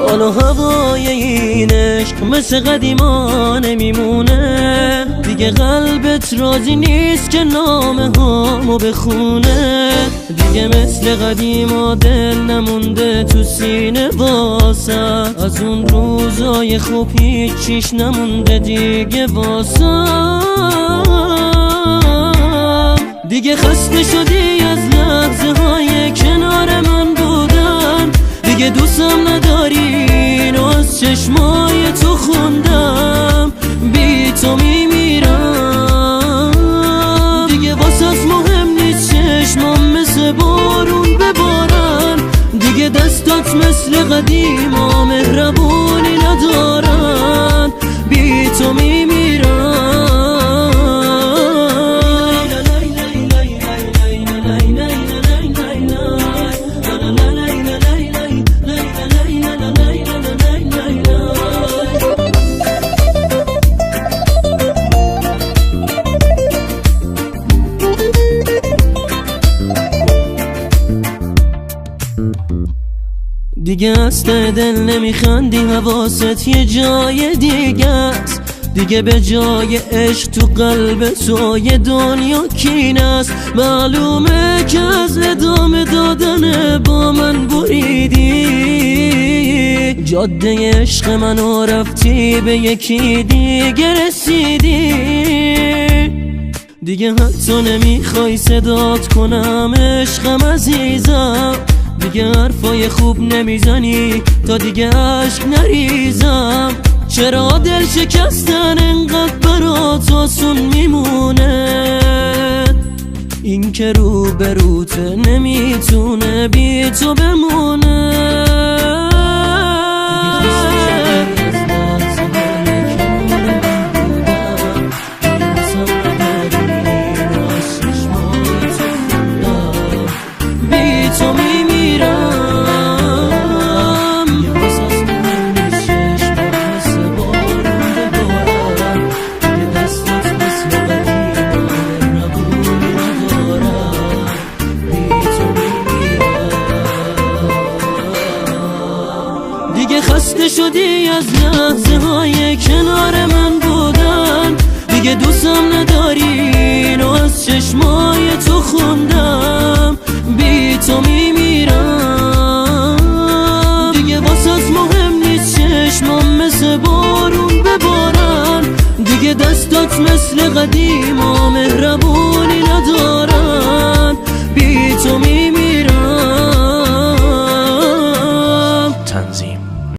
حالا هوای این عشق مثل قدیما نمیمونه دیگه، قلبت راضی نیست که نامه هامو بخونه دیگه، مثل قدیما دل نمونده تو سینه واسه، از اون روزای خوب هیچیش نمونده دیگه واسه. دیگه خسته شدی از لحظه های کنار من بودن، دیگه دوستم نداری اینو از چشمای تو خوندم، بی تو میمیرم دیگه، واسه مهم نیست چشمام مثل بارون ببارن دیگه، دستات مثل قدیما مهربونی ندارن، بی تو میمیرم. دیگه از ته دل نمیخندی، حواست یه جای دیگه است دیگه، به جای عشق تو قلب تو یه دنیا کینه است. معلومه که از ادامه دادن با من بریدی، جاده عشق منو رفتی به یکی دیگه رسیدی دیگه، حتی نمیخوای صدات کنم عشقم عزیزم، دیگه حرفای خوب نمیزنی تا دیگه عشق نریزم. چرا دل شکستن انقدر برات آسون میمونه، این که رو به روت نمیتونه بی تو بمونه. دیگه خسته شدی از لحظه های کنار من بودن، دیگه دوستم نداری اینو از چشمای تو خوندم، بی تو میمیرم دیگه، واسه مهم نیست چشمام مثل بارون ببارن دیگه، دستات مثل قدیما مهربون